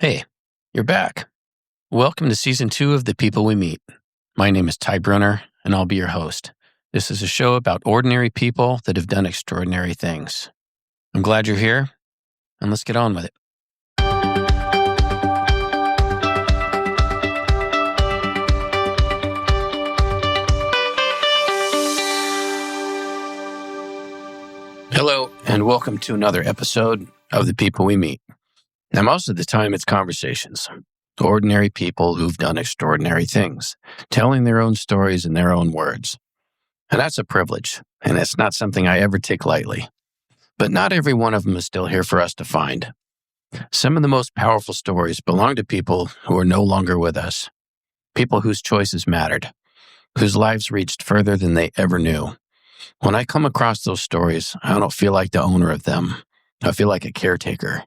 Hey, you're back. Welcome to Season 2 of The People We Meet. My name is Ty Brunner, and I'll be your host. This is a show about ordinary people that have done extraordinary things. I'm glad you're here, and let's get on with it. Hello, and welcome to another episode of The People We Meet. Now, most of the time, it's conversations. Ordinary people who've done extraordinary things, telling their own stories in their own words. And that's a privilege, and it's not something I ever take lightly. But not every one of them is still here for us to find. Some of the most powerful stories belong to people who are no longer with us. People whose choices mattered, whose lives reached further than they ever knew. When I come across those stories, I don't feel like the owner of them. I feel like a caretaker.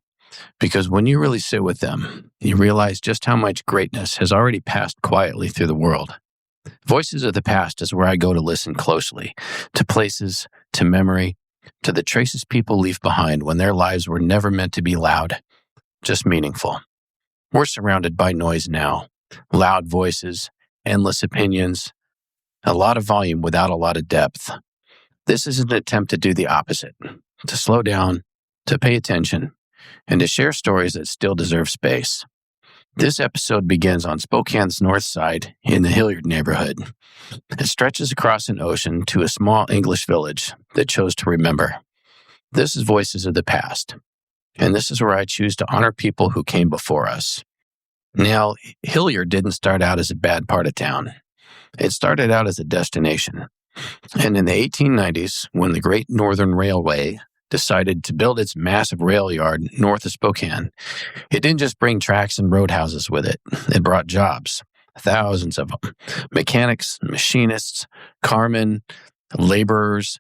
Because when you really sit with them, you realize just how much greatness has already passed quietly through the world. Voices of the past is where I go to listen closely, to places, to memory, to the traces people leave behind when their lives were never meant to be loud, just meaningful. We're surrounded by noise now, loud voices, endless opinions, a lot of volume without a lot of depth. This is an attempt to do the opposite, to slow down, to pay attention, and to share stories that still deserve space. This episode begins on Spokane's north side in the Hillyard neighborhood. It stretches across an ocean to a small English village that chose to remember. This is Voices of the Past, and this is where I choose to honor people who came before us. Now, Hillyard didn't start out as a bad part of town. It started out as a destination. And in the 1890s, when the Great Northern Railway decided to build its massive rail yard north of Spokane, it didn't just bring tracks and roadhouses with it. It brought jobs, thousands of them. Mechanics, machinists, carmen, laborers,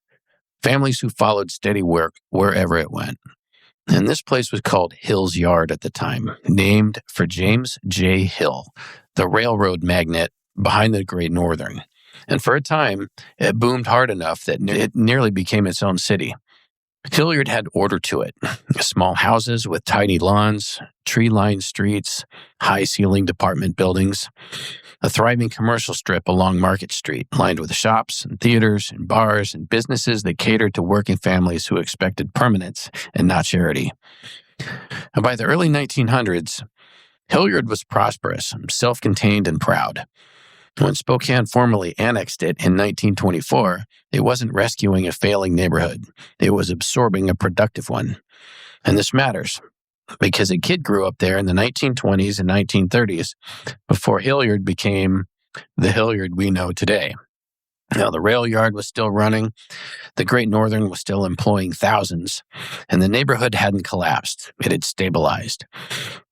families who followed steady work wherever it went. And this place was called Hill's Yard at the time, named for James J. Hill, the railroad magnate behind the Great Northern. And for a time, it boomed hard enough that it nearly became its own city. Hillyard had order to it. Small houses with tiny lawns, tree-lined streets, high-ceilinged apartment buildings, a thriving commercial strip along Market Street, lined with shops and theaters and bars and businesses that catered to working families who expected permanence and not charity. And by the early 1900s, Hillyard was prosperous, self-contained, and proud. When Spokane formally annexed it in 1924, it wasn't rescuing a failing neighborhood. It was absorbing a productive one. And this matters because a kid grew up there in the 1920s and 1930s before Hillyard became the Hillyard we know today. Now, the rail yard was still running, the Great Northern was still employing thousands, and the neighborhood hadn't collapsed. It had stabilized.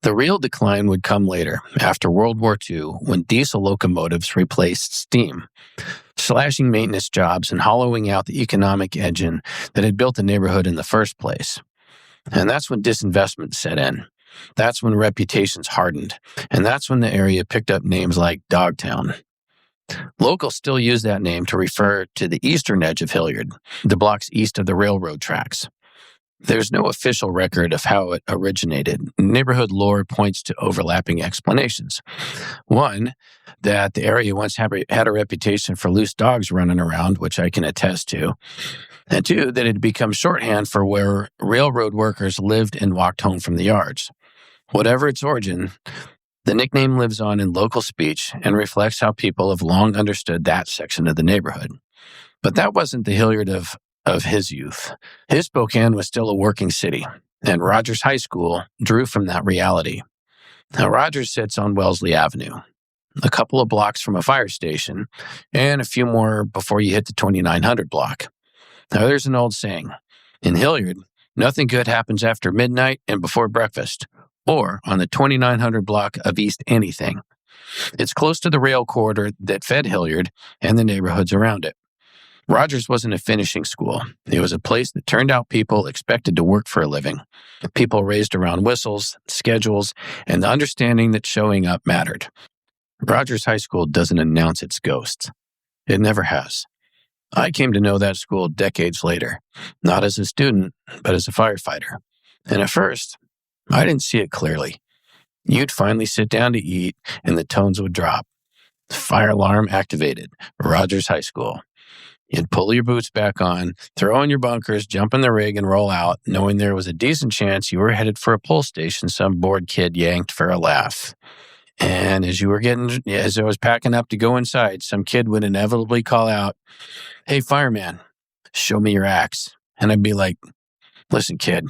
The real decline would come later, after World War II, when diesel locomotives replaced steam, slashing maintenance jobs and hollowing out the economic engine that had built the neighborhood in the first place. And that's when disinvestment set in. That's when reputations hardened, and that's when the area picked up names like Dogtown. Locals still use that name to refer to the eastern edge of Hillyard, the blocks east of the railroad tracks. There's no official record of how it originated. Neighborhood lore points to overlapping explanations. One, that the area once had a reputation for loose dogs running around, which I can attest to. And two, that it had become shorthand for where railroad workers lived and walked home from the yards. Whatever its origin, the nickname lives on in local speech and reflects how people have long understood that section of the neighborhood. But that wasn't the Hillyard of his youth. His Spokane was still a working city, and Rogers High School drew from that reality. Now, Rogers sits on Wellesley Avenue, a couple of blocks from a fire station, and a few more before you hit the 2900 block. Now, there's an old saying. In Hillyard, nothing good happens after midnight and before breakfast, or on the 2900 block of East anything. It's close to the rail corridor that fed Hillyard and the neighborhoods around it. Rogers wasn't a finishing school. It was a place that turned out people expected to work for a living. People raised around whistles, schedules, and the understanding that showing up mattered. Rogers High School doesn't announce its ghosts. It never has. I came to know that school decades later, not as a student, but as a firefighter. And at first, I didn't see it clearly. You'd finally sit down to eat, and the tones would drop. Fire alarm activated. Rogers High School. You'd pull your boots back on, throw in your bunkers, jump in the rig, and roll out, knowing there was a decent chance you were headed for a pull station some bored kid yanked for a laugh. And as I was packing up to go inside, some kid would inevitably call out, "Hey, fireman, show me your axe." And I'd be like, "Listen, kid,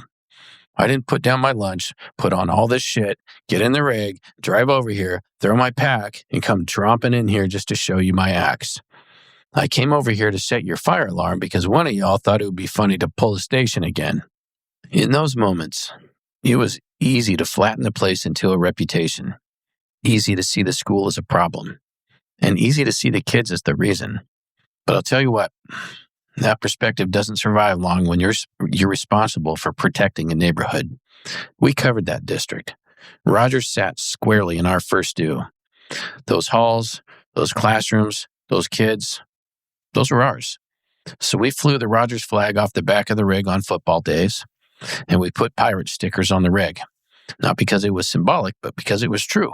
I didn't put down my lunch, put on all this shit, get in the rig, drive over here, throw my pack, and come tromping in here just to show you my axe. I came over here to set your fire alarm because one of y'all thought it would be funny to pull the station again." In those moments, it was easy to flatten the place into a reputation, easy to see the school as a problem, and easy to see the kids as the reason. But I'll tell you what, that perspective doesn't survive long when you're responsible for protecting a neighborhood. We covered that district. Rogers sat squarely in our first due. Those halls, those classrooms, those kids, those were ours. So we flew the Rogers flag off the back of the rig on football days, and we put pirate stickers on the rig. Not because it was symbolic, but because it was true.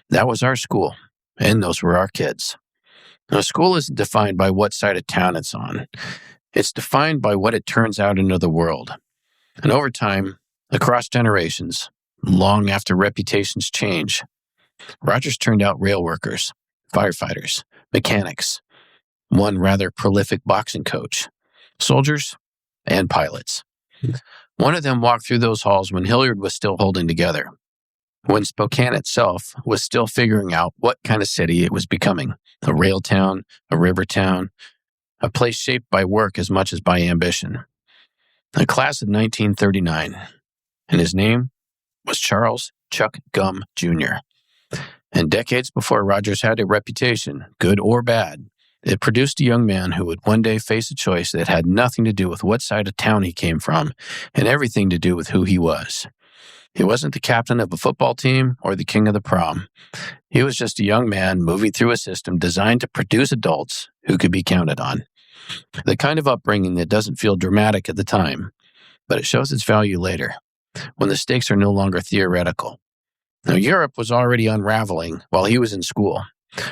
That was our school, and those were our kids. Now, a school isn't defined by what side of town it's on. It's defined by what it turns out into the world. And over time, across generations, long after reputations change, Rogers turned out rail workers, firefighters, mechanics, one rather prolific boxing coach, soldiers, and pilots. One of them walked through those halls when Hillyard was still holding together, when Spokane itself was still figuring out what kind of city it was becoming, a rail town, a river town, a place shaped by work as much as by ambition. A class of 1939, and his name was Charles Chuck Gumm, Jr. And decades before Rogers had a reputation, good or bad, it produced a young man who would one day face a choice that had nothing to do with what side of town he came from and everything to do with who he was. He wasn't the captain of a football team or the king of the prom. He was just a young man moving through a system designed to produce adults who could be counted on. The kind of upbringing that doesn't feel dramatic at the time, but it shows its value later, when the stakes are no longer theoretical. Now, Europe was already unraveling while he was in school.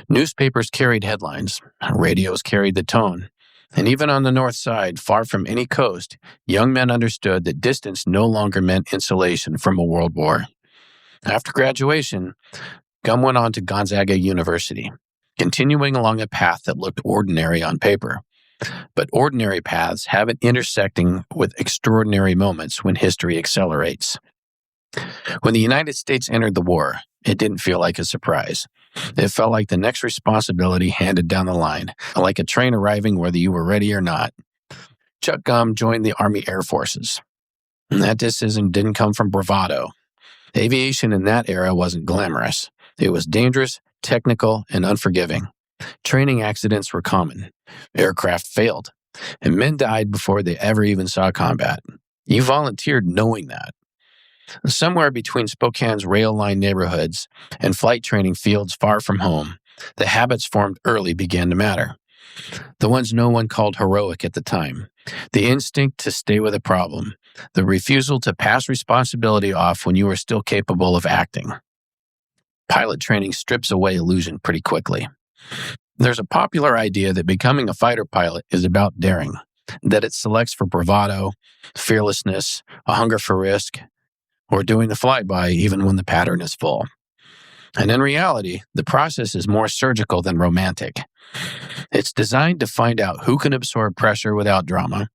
Newspapers carried headlines, radios carried the tone, and even on the north side, far from any coast, young men understood that distance no longer meant insulation from a world war. After graduation, Gumm went on to Gonzaga University, continuing along a path that looked ordinary on paper. But ordinary paths have an intersecting with extraordinary moments when history accelerates. When the United States entered the war, it didn't feel like a surprise. It felt like the next responsibility handed down the line, like a train arriving whether you were ready or not. Chuck Gumm joined the Army Air Forces. And that decision didn't come from bravado. Aviation in that era wasn't glamorous. It was dangerous, technical, and unforgiving. Training accidents were common. Aircraft failed, and men died before they ever even saw combat. You volunteered knowing that. Somewhere between Spokane's rail line neighborhoods and flight training fields far from home, the habits formed early began to matter. The ones no one called heroic at the time. The instinct to stay with a problem. The refusal to pass responsibility off when you were still capable of acting. Pilot training strips away illusion pretty quickly. There's a popular idea that becoming a fighter pilot is about daring, that it selects for bravado, fearlessness, a hunger for risk, or doing the flyby even when the pattern is full. And in reality, the process is more surgical than romantic. It's designed to find out who can absorb pressure without drama,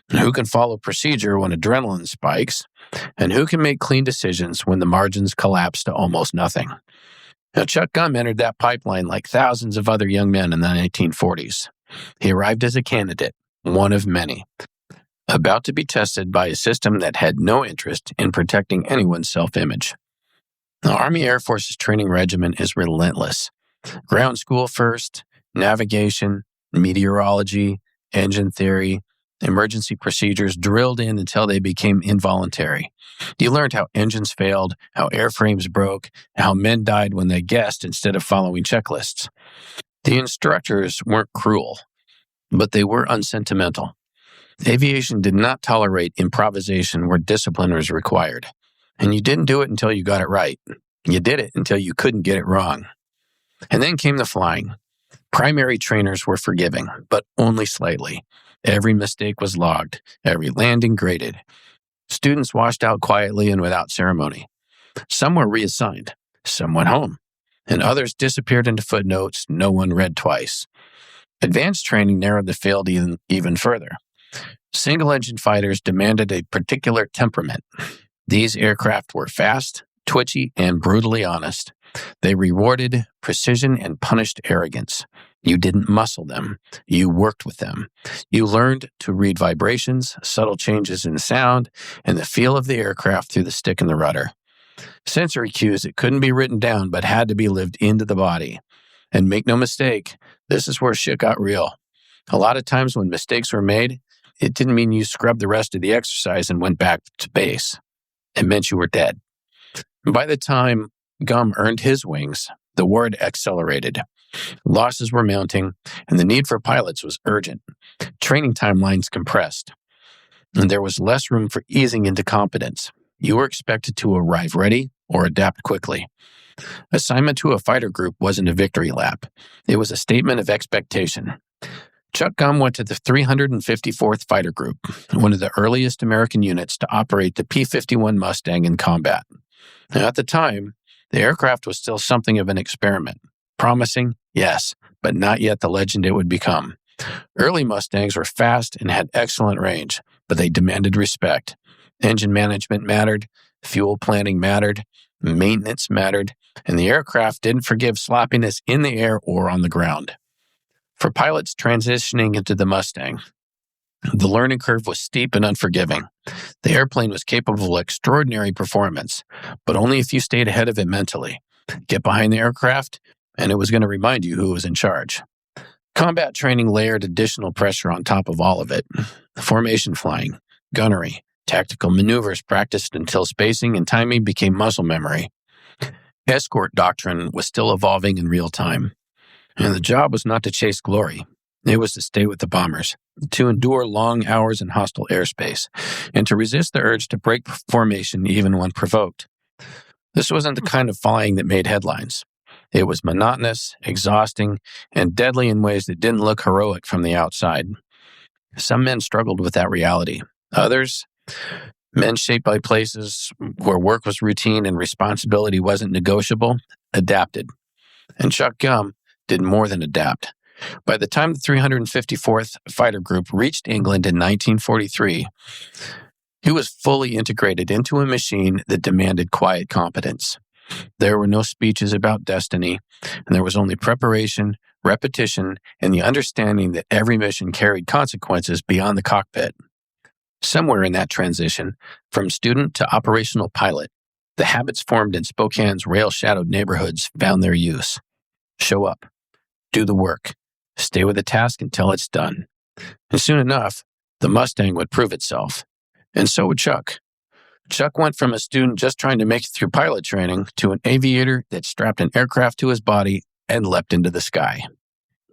and who can follow procedure when adrenaline spikes, and who can make clean decisions when the margins collapse to almost nothing. Now, Chuck Gumm entered that pipeline like thousands of other young men in the 1940s. He arrived as a candidate, one of many, about to be tested by a system that had no interest in protecting anyone's self-image. The Army Air Force's training regimen is relentless. Ground school first, navigation, meteorology, engine theory, emergency procedures drilled in until they became involuntary. You learned how engines failed, how airframes broke, how men died when they guessed instead of following checklists. The instructors weren't cruel, but they were unsentimental. Aviation did not tolerate improvisation where discipline was required, and you didn't do it until you got it right. You did it until you couldn't get it wrong. And then came the flying. Primary trainers were forgiving, but only slightly. Every mistake was logged, every landing graded. Students washed out quietly and without ceremony. Some were reassigned, some went home, and others disappeared into footnotes no one read twice. Advanced training narrowed the field even further. Single-engine fighters demanded a particular temperament. These aircraft were fast, twitchy, and brutally honest. They rewarded precision and punished arrogance. You didn't muscle them. You worked with them. You learned to read vibrations, subtle changes in sound, and the feel of the aircraft through the stick and the rudder. Sensory cues that couldn't be written down but had to be lived into the body. And make no mistake, this is where shit got real. A lot of times when mistakes were made, it didn't mean you scrubbed the rest of the exercise and went back to base. It meant you were dead. By the time Gumm earned his wings, the war had accelerated. Losses were mounting, and the need for pilots was urgent. Training timelines compressed, and there was less room for easing into competence. You were expected to arrive ready or adapt quickly. Assignment to a fighter group wasn't a victory lap. It was a statement of expectation. Chuck Gumm went to the 354th Fighter Group, one of the earliest American units to operate the P-51 Mustang in combat. Now, at the time, the aircraft was still something of an experiment. Promising, yes, but not yet the legend it would become. Early Mustangs were fast and had excellent range, but they demanded respect. Engine management mattered, fuel planning mattered, maintenance mattered, and the aircraft didn't forgive sloppiness in the air or on the ground. For pilots transitioning into the Mustang, the learning curve was steep and unforgiving. The airplane was capable of extraordinary performance, but only if you stayed ahead of it mentally. Get behind the aircraft, and it was going to remind you who was in charge. Combat training layered additional pressure on top of all of it. Formation flying, gunnery, tactical maneuvers practiced until spacing and timing became muscle memory. Escort doctrine was still evolving in real time. And the job was not to chase glory. It was to stay with the bombers, to endure long hours in hostile airspace, and to resist the urge to break formation even when provoked. This wasn't the kind of flying that made headlines. It was monotonous, exhausting, and deadly in ways that didn't look heroic from the outside. Some men struggled with that reality. Others, men shaped by places where work was routine and responsibility wasn't negotiable, adapted. And Chuck Gumm did more than adapt. By the time the 354th Fighter Group reached England in 1943, he was fully integrated into a machine that demanded quiet competence. There were no speeches about destiny, and there was only preparation, repetition, and the understanding that every mission carried consequences beyond the cockpit. Somewhere in that transition, from student to operational pilot, the habits formed in Spokane's rail-shadowed neighborhoods found their use. Show up. Do the work. Stay with the task until it's done. And soon enough, the Mustang would prove itself. And so would Chuck. Chuck went from a student just trying to make it through pilot training to an aviator that strapped an aircraft to his body and leapt into the sky.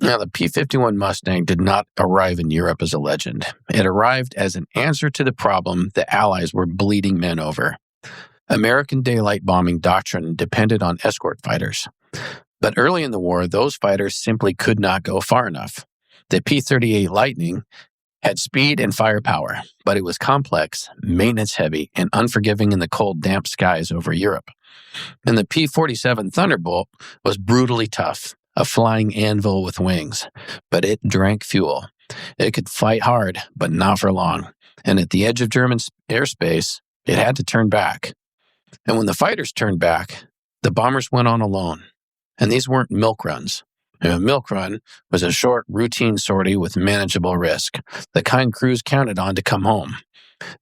Now, the P-51 Mustang did not arrive in Europe as a legend. It arrived as an answer to the problem the Allies were bleeding men over. American daylight bombing doctrine depended on escort fighters. But early in the war, those fighters simply could not go far enough. The P-38 Lightning had speed and firepower, but it was complex, maintenance-heavy, and unforgiving in the cold, damp skies over Europe. And the P-47 Thunderbolt was brutally tough, a flying anvil with wings, but it drank fuel. It could fight hard, but not for long. And at the edge of German airspace, it had to turn back. And when the fighters turned back, the bombers went on alone. And these weren't milk runs. A milk run was a short, routine sortie with manageable risk, the kind crews counted on to come home.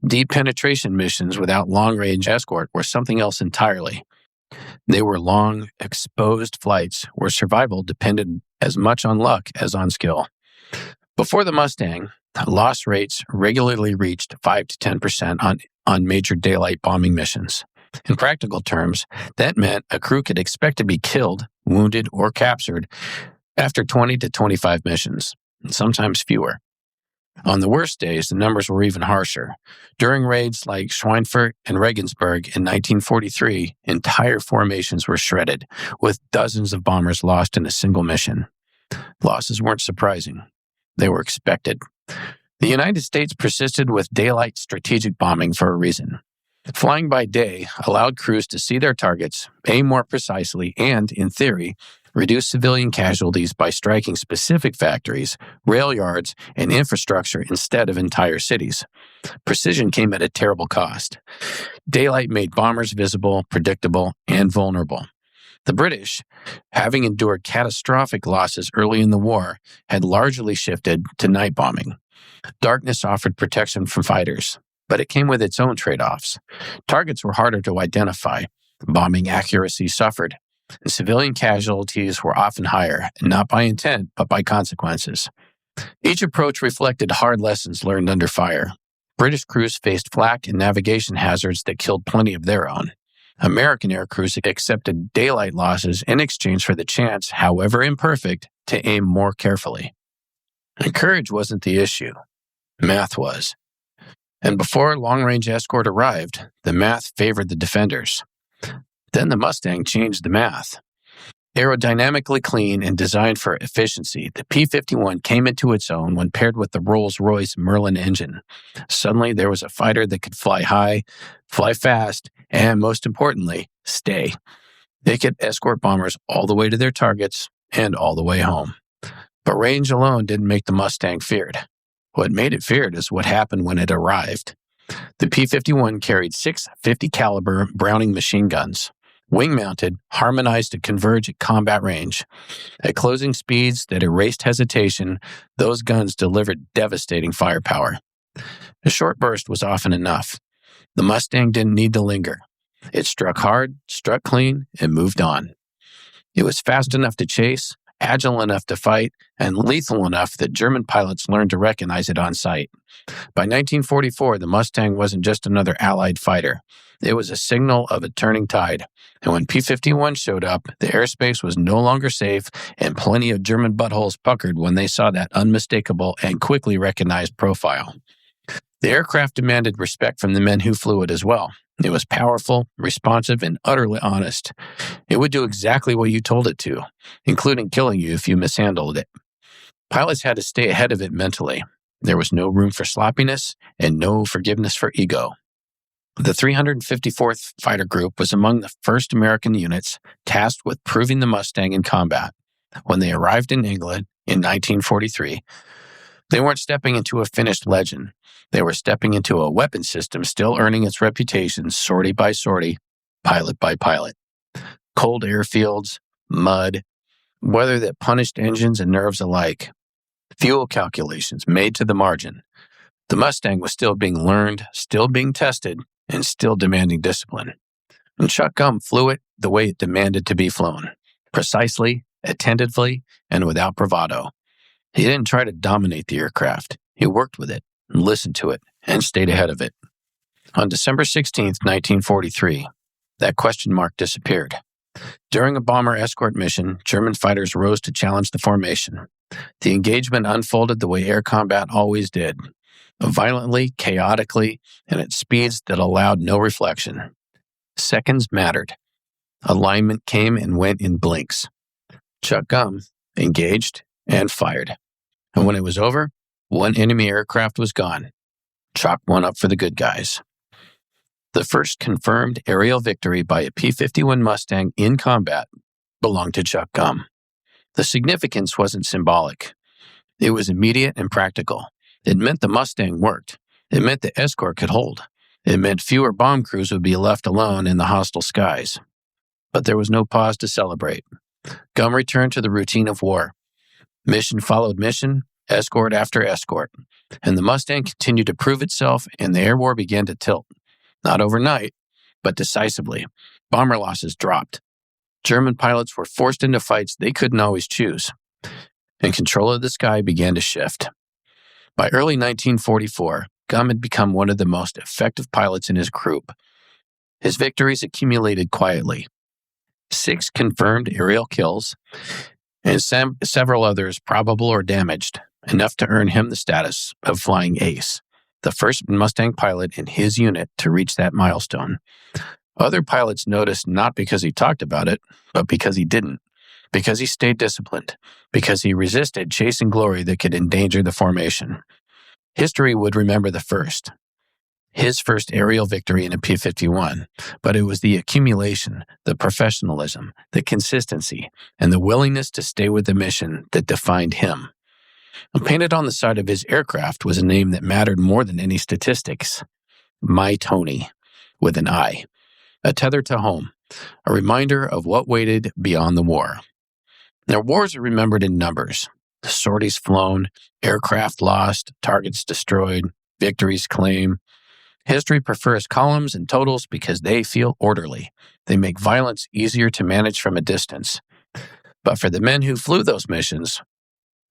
Deep penetration missions without long-range escort were something else entirely. They were long, exposed flights where survival depended as much on luck as on skill. Before the Mustang, loss rates regularly reached 5 to 10% on major daylight bombing missions. In practical terms, that meant a crew could expect to be killed, wounded, or captured after 20 to 25 missions, and sometimes fewer. On the worst days, the numbers were even harsher. During raids like Schweinfurt and Regensburg in 1943, entire formations were shredded, with dozens of bombers lost in a single mission. Losses weren't surprising. They were expected. The United States persisted with daylight strategic bombing for a reason. Flying by day allowed crews to see their targets, aim more precisely, and, in theory, reduce civilian casualties by striking specific factories, rail yards, and infrastructure instead of entire cities. Precision came at a terrible cost. Daylight made bombers visible, predictable, and vulnerable. The British, having endured catastrophic losses early in the war, had largely shifted to night bombing. Darkness offered protection from fighters, but it came with its own trade-offs. Targets were harder to identify. Bombing accuracy suffered, and civilian casualties were often higher, not by intent, but by consequences. Each approach reflected hard lessons learned under fire. British crews faced flak and navigation hazards that killed plenty of their own. American air crews accepted daylight losses in exchange for the chance, however imperfect, to aim more carefully. And courage wasn't the issue. Math was. And before long-range escort arrived, the math favored the defenders. Then the Mustang changed the math. Aerodynamically clean and designed for efficiency, the P-51 came into its own when paired with the Rolls-Royce Merlin engine. Suddenly, there was a fighter that could fly high, fly fast, and most importantly, stay. They could escort bombers all the way to their targets and all the way home. But range alone didn't make the Mustang feared. What made it feared is what happened when it arrived. The P-51 carried 6 50 caliber Browning machine guns, wing-mounted, harmonized to converge at combat range. At closing speeds that erased hesitation, those guns delivered devastating firepower. A short burst was often enough. The Mustang didn't need to linger. It struck hard, struck clean, and moved on. It was fast enough to chase, agile enough to fight, and lethal enough that German pilots learned to recognize it on sight. By 1944, the Mustang wasn't just another Allied fighter. It was a signal of a turning tide. And when P-51 showed up, the airspace was no longer safe, and plenty of German buttholes puckered when they saw that unmistakable and quickly recognized profile. The aircraft demanded respect from the men who flew it as well. It was powerful, responsive, and utterly honest. It would do exactly what you told it to, including killing you if you mishandled it. Pilots had to stay ahead of it mentally. There was no room for sloppiness and no forgiveness for ego. The 354th Fighter Group was among the first American units tasked with proving the Mustang in combat. When they arrived in England in 1943, they weren't stepping into a finished legend. They were stepping into a weapon system still earning its reputation sortie by sortie, pilot by pilot. Cold airfields, mud, weather that punished engines and nerves alike. Fuel calculations made to the margin. The Mustang was still being learned, still being tested, and still demanding discipline. And Chuck Gumm flew it the way it demanded to be flown. Precisely, attentively, and without bravado. He didn't try to dominate the aircraft. He worked with it, and listened to it, and stayed ahead of it. On December 16, 1943, that question mark disappeared. During a bomber escort mission, German fighters rose to challenge the formation. The engagement unfolded the way air combat always did, violently, chaotically, and at speeds that allowed no reflection. Seconds mattered. Alignment came and went in blinks. Chuck Gumm engaged and fired. And when it was over, one enemy aircraft was gone. Chalk one up for the good guys. The first confirmed aerial victory by a P-51 Mustang in combat belonged to Chuck Gumm. The significance wasn't symbolic. It was immediate and practical. It meant the Mustang worked. It meant the escort could hold. It meant fewer bomb crews would be left alone in the hostile skies. But there was no pause to celebrate. Gumm returned to the routine of war. Mission followed mission, escort after escort, and the Mustang continued to prove itself, and the air war began to tilt. Not overnight, but decisively. Bomber losses dropped. German pilots were forced into fights they couldn't always choose, and control of the sky began to shift. By early 1944, Gumm had become one of the most effective pilots in his group. His victories accumulated quietly. 6 confirmed aerial kills, and several others probable or damaged, enough to earn him the status of flying ace, the first Mustang pilot in his unit to reach that milestone. Other pilots noticed not because he talked about it, but because he didn't, because he stayed disciplined, because he resisted chasing glory that could endanger the formation. History would remember the first, his first aerial victory in a P-51, but it was the accumulation, the professionalism, the consistency, and the willingness to stay with the mission that defined him. And painted on the side of his aircraft was a name that mattered more than any statistics. My Toni, with an I. A tether to home, a reminder of what waited beyond the war. Now, wars are remembered in numbers. Sorties flown, aircraft lost, targets destroyed, victories claimed. History prefers columns and totals because they feel orderly. They make violence easier to manage from a distance. But for the men who flew those missions,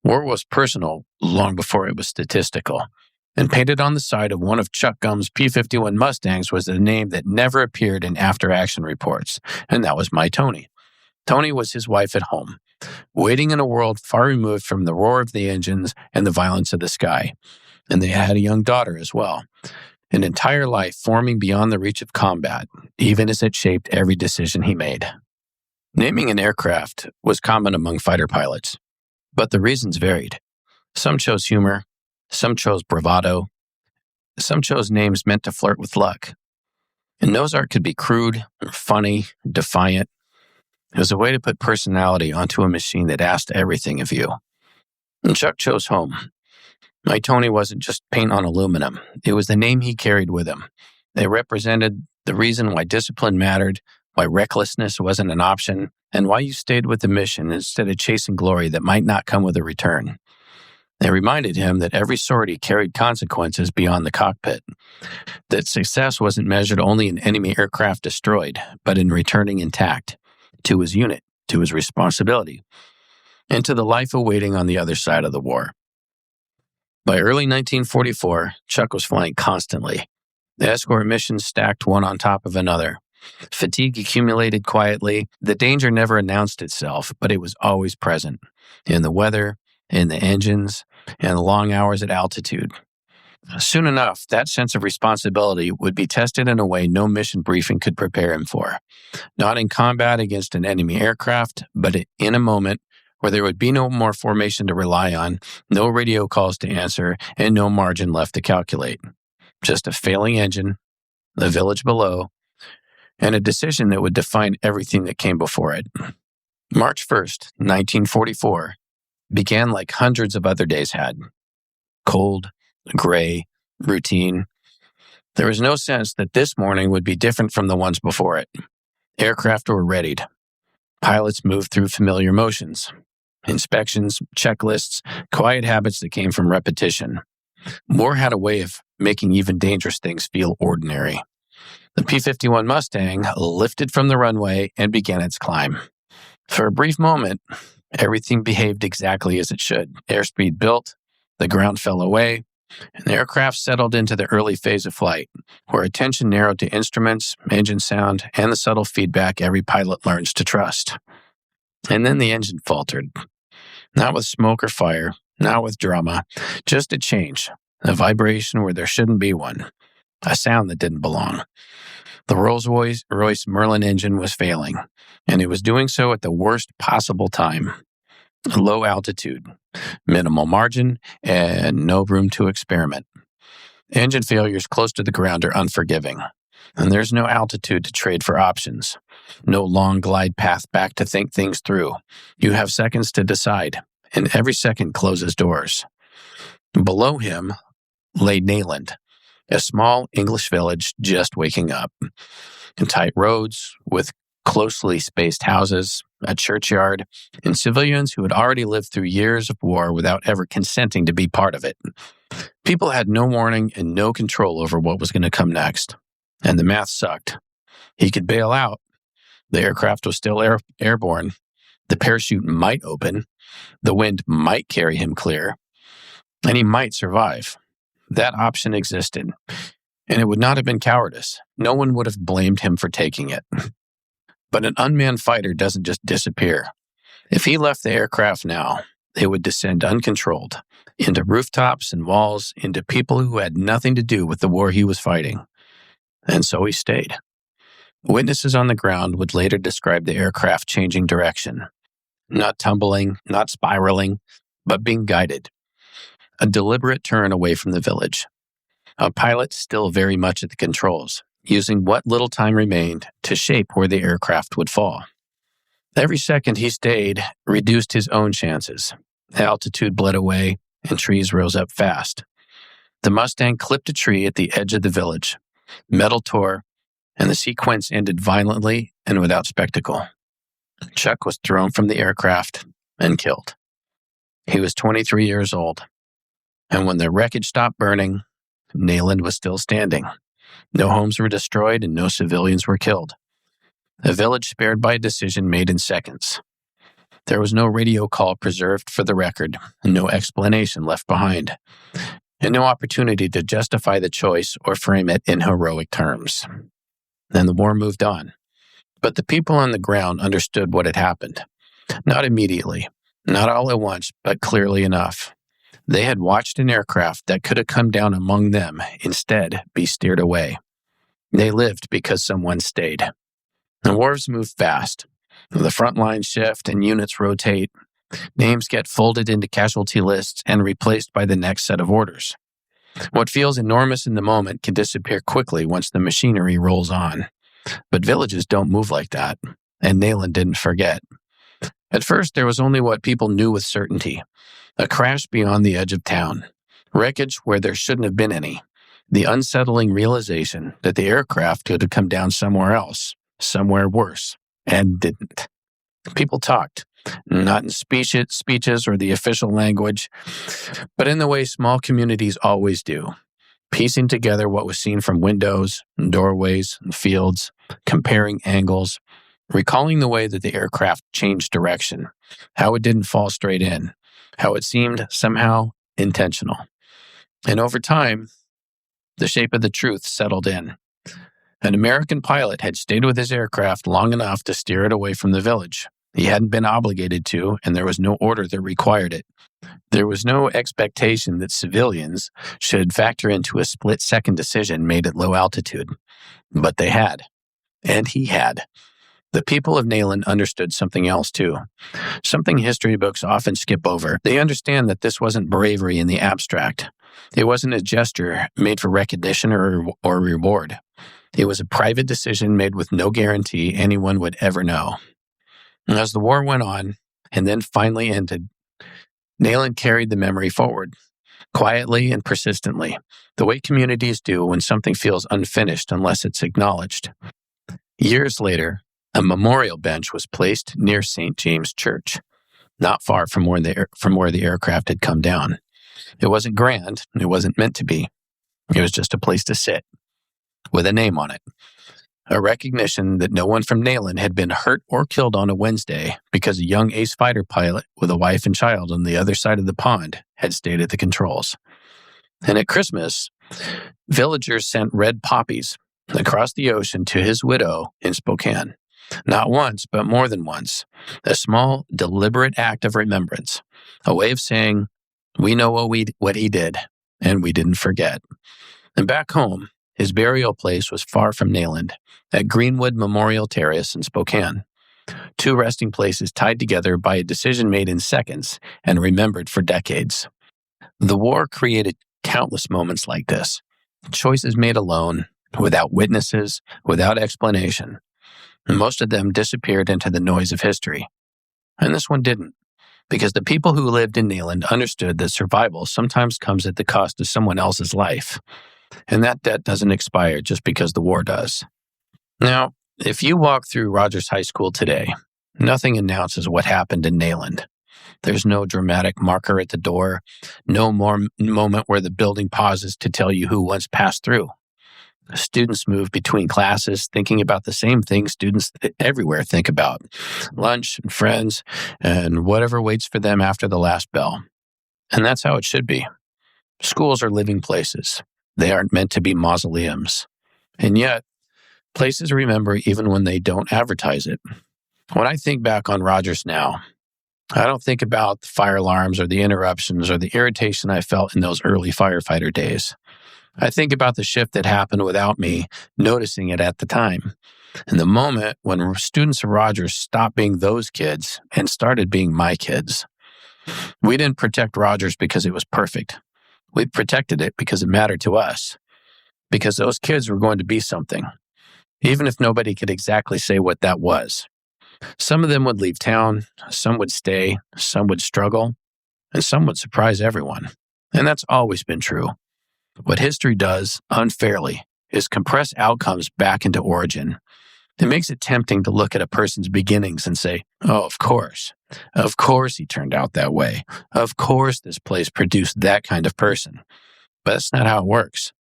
war was personal long before it was statistical. And painted on the side of one of Chuck Gumm's P-51 Mustangs was a name that never appeared in after-action reports, and that was my Toni. Toni was his wife at home, waiting in a world far removed from the roar of the engines and the violence of the sky. And they had a young daughter as well. An entire life forming beyond the reach of combat, even as it shaped every decision he made. Naming an aircraft was common among fighter pilots, but the reasons varied. Some chose humor, some chose bravado, some chose names meant to flirt with luck. And nose art could be crude, or funny, defiant. It was a way to put personality onto a machine that asked everything of you. And Chuck chose home. My Toni wasn't just paint on aluminum. It was the name he carried with him. It represented the reason why discipline mattered, why recklessness wasn't an option, and why you stayed with the mission instead of chasing glory that might not come with a return. It reminded him that every sortie carried consequences beyond the cockpit, that success wasn't measured only in enemy aircraft destroyed, but in returning intact to his unit, to his responsibility, and to the life awaiting on the other side of the war. By early 1944, Chuck was flying constantly. The escort missions stacked one on top of another. Fatigue accumulated quietly. The danger never announced itself, but it was always present. In the weather, in the engines, and the long hours at altitude. Soon enough, that sense of responsibility would be tested in a way no mission briefing could prepare him for. Not in combat against an enemy aircraft, but in a moment where there would be no more formation to rely on, no radio calls to answer, and no margin left to calculate. Just a failing engine, the village below, and a decision that would define everything that came before it. March 1st, 1944, began like hundreds of other days had. Cold, gray, routine. There was no sense that this morning would be different from the ones before it. Aircraft were readied. Pilots moved through familiar motions. Inspections, checklists, quiet habits that came from repetition. War had a way of making even dangerous things feel ordinary. The P-51 Mustang lifted from the runway and began its climb. For a brief moment, everything behaved exactly as it should. Airspeed built, the ground fell away, and the aircraft settled into the early phase of flight, where attention narrowed to instruments, engine sound, and the subtle feedback every pilot learns to trust. And then the engine faltered. Not with smoke or fire, not with drama, just a change, a vibration where there shouldn't be one, a sound that didn't belong. The Rolls-Royce Merlin engine was failing, and it was doing so at the worst possible time. Low altitude, minimal margin, and no room to experiment. Engine failures close to the ground are unforgiving, and there's no altitude to trade for options. No long glide path back to think things through. You have seconds to decide, and every second closes doors. Below him lay Nayland, a small English village just waking up. And tight roads with closely spaced houses, a churchyard, and civilians who had already lived through years of war without ever consenting to be part of it. People had no warning and no control over what was going to come next. And the math sucked. He could bail out. The aircraft was still airborne. The parachute might open. The wind might carry him clear. And he might survive. That option existed. And it would not have been cowardice. No one would have blamed him for taking it. But an unmanned fighter doesn't just disappear. If he left the aircraft now, they would descend uncontrolled into rooftops and walls, into people who had nothing to do with the war he was fighting. And so he stayed. Witnesses on the ground would later describe the aircraft changing direction, not tumbling, not spiraling, but being guided. A deliberate turn away from the village. A pilot still very much at the controls, using what little time remained to shape where the aircraft would fall. Every second he stayed reduced his own chances. Altitude bled away, and trees rose up fast. The Mustang clipped a tree at the edge of the village. Metal tore, and the sequence ended violently and without spectacle. Chuck was thrown from the aircraft and killed. He was 23 years old, and when the wreckage stopped burning, Nayland was still standing. No homes were destroyed and no civilians were killed. A village spared by a decision made in seconds. There was no radio call preserved for the record, and no explanation left behind, and no opportunity to justify the choice or frame it in heroic terms. Then the war moved on. But the people on the ground understood what had happened. Not immediately, not all at once, but clearly enough. They had watched an aircraft that could have come down among them instead be steered away. They lived because someone stayed. The wars move fast. The front lines shift and units rotate. Names get folded into casualty lists and replaced by the next set of orders. What feels enormous in the moment can disappear quickly once the machinery rolls on. But villages don't move like that, and Nayland didn't forget. At first, there was only what people knew with certainty. A crash beyond the edge of town. Wreckage where there shouldn't have been any. The unsettling realization that the aircraft could have come down somewhere else. Somewhere worse, and didn't. People talked, not in speeches or the official language, but in the way small communities always do, piecing together what was seen from windows, and doorways, and fields, comparing angles, recalling the way that the aircraft changed direction, how it didn't fall straight in, how it seemed somehow intentional. And over time, the shape of the truth settled in. An American pilot had stayed with his aircraft long enough to steer it away from the village. He hadn't been obligated to, and there was no order that required it. There was no expectation that civilians should factor into a split-second decision made at low altitude. But they had. And he had. The people of Nayland understood something else, too. Something history books often skip over. They understand that this wasn't bravery in the abstract. It wasn't a gesture made for recognition or reward. It was a private decision made with no guarantee anyone would ever know. And as the war went on, and then finally ended, Nayland carried the memory forward, quietly and persistently, the way communities do when something feels unfinished unless it's acknowledged. Years later, a memorial bench was placed near St. James Church, not far from where the aircraft had come down. It wasn't grand, it wasn't meant to be. It was just a place to sit, with a name on it. A recognition that no one from Nayland had been hurt or killed on a Wednesday because a young ace fighter pilot with a wife and child on the other side of the pond had stayed at the controls. And at Christmas, villagers sent red poppies across the ocean to his widow in Spokane. Not once, but more than once. A small, deliberate act of remembrance. A way of saying, we know what he did, and we didn't forget. And back home, his burial place was far from Nayland, at Greenwood Memorial Terrace in Spokane. 2 resting places tied together by a decision made in seconds and remembered for decades. The war created countless moments like this. Choices made alone, without witnesses, without explanation. And most of them disappeared into the noise of history. And this one didn't, because the people who lived in Nayland understood that survival sometimes comes at the cost of someone else's life. And that debt doesn't expire just because the war does. Now, if you walk through Rogers High School today, nothing announces what happened in Nayland. There's no dramatic marker at the door, no more moment where the building pauses to tell you who once passed through. Students move between classes thinking about the same things students everywhere think about: lunch and friends and whatever waits for them after the last bell. And that's how it should be. Schools are living places. They aren't meant to be mausoleums. And yet, places remember even when they don't advertise it. When I think back on Rogers now, I don't think about the fire alarms or the interruptions or the irritation I felt in those early firefighter days. I think about the shift that happened without me noticing it at the time. And the moment when students of Rogers stopped being those kids and started being my kids. We didn't protect Rogers because it was perfect. We protected it because it mattered to us. Because those kids were going to be something, even if nobody could exactly say what that was. Some of them would leave town, some would stay, some would struggle, and some would surprise everyone. And that's always been true. What history does, unfairly, is compress outcomes back into origin. It makes it tempting to look at a person's beginnings and say, oh, of course he turned out that way. Of course this place produced that kind of person. But that's not how it works.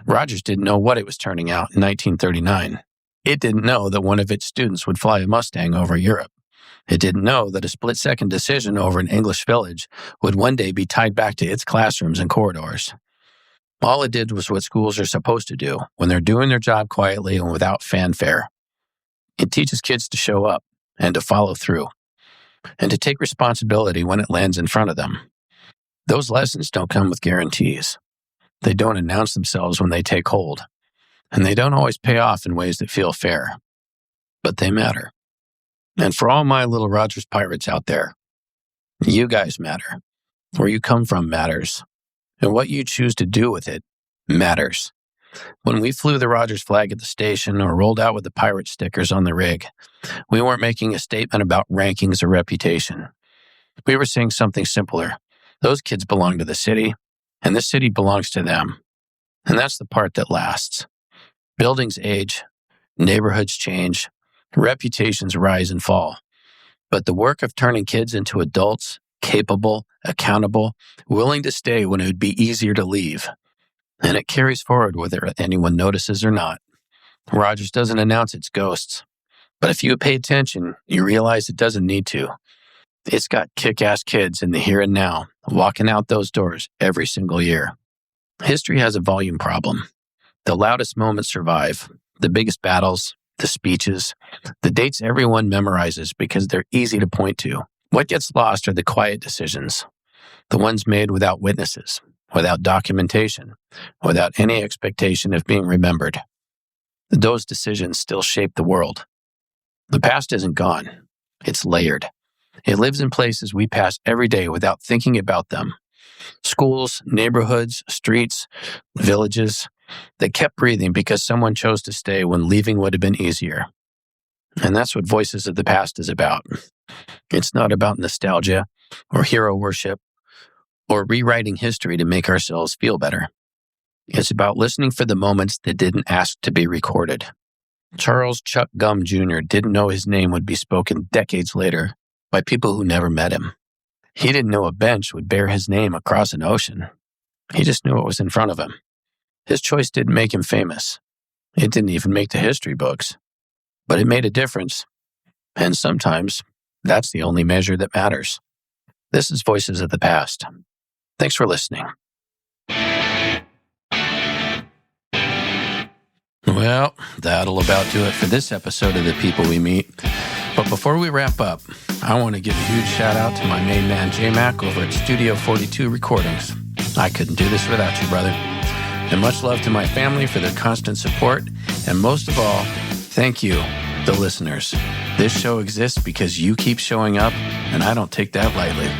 Rogers didn't know what it was turning out in 1939. It didn't know that one of its students would fly a Mustang over Europe. It didn't know that a split-second decision over an English village would one day be tied back to its classrooms and corridors. All it did was what schools are supposed to do when they're doing their job quietly and without fanfare. It teaches kids to show up and to follow through and to take responsibility when it lands in front of them. Those lessons don't come with guarantees. They don't announce themselves when they take hold, and they don't always pay off in ways that feel fair, but they matter. And for all my little Rogers pirates out there, you guys matter. Where you come from matters, and what you choose to do with it matters. When we flew the Rogers flag at the station or rolled out with the pirate stickers on the rig, we weren't making a statement about rankings or reputation. We were saying something simpler. Those kids belong to the city, and this city belongs to them. And that's the part that lasts. Buildings age, neighborhoods change, reputations rise and fall. But the work of turning kids into adults, capable, accountable, willing to stay when it would be easier to leave. And it carries forward whether anyone notices or not. Rogers doesn't announce its ghosts. But if you pay attention, you realize it doesn't need to. It's got kick-ass kids in the here and now, walking out those doors every single year. History has a volume problem. The loudest moments survive. The biggest battles, the speeches, the dates everyone memorizes because they're easy to point to. What gets lost are the quiet decisions. The ones made without witnesses, without documentation, without any expectation of being remembered. Those decisions still shape the world. The past isn't gone. It's layered. It lives in places we pass every day without thinking about them. Schools, neighborhoods, streets, villages that kept breathing because someone chose to stay when leaving would have been easier. And that's what Voices of the Past is about. It's not about nostalgia or hero worship or rewriting history to make ourselves feel better. It's about listening for the moments that didn't ask to be recorded. Charles Chuck Gumm Jr. didn't know his name would be spoken decades later by people who never met him. He didn't know a bench would bear his name across an ocean. He just knew it was in front of him. His choice didn't make him famous. It didn't even make the history books. But it made a difference. And sometimes, that's the only measure that matters. This is Voices of the Past. Thanks for listening. Well, that'll about do it for this episode of The People We Meet. But before we wrap up, I want to give a huge shout out to my main man J-Mac over at Studio 42 Recordings. I couldn't do this without you, brother. And much love to my family for their constant support. And most of all, thank you, the listeners. This show exists because you keep showing up, and I don't take that lightly.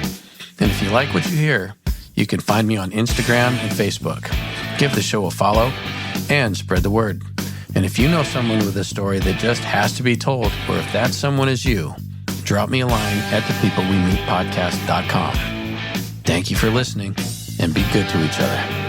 And if you like what you hear, you can find me on Instagram and Facebook. Give the show a follow and spread the word. And if you know someone with a story that just has to be told, or if that someone is you, drop me a line at thepeoplewemeetpodcast.com. Thank you for listening, and be good to each other.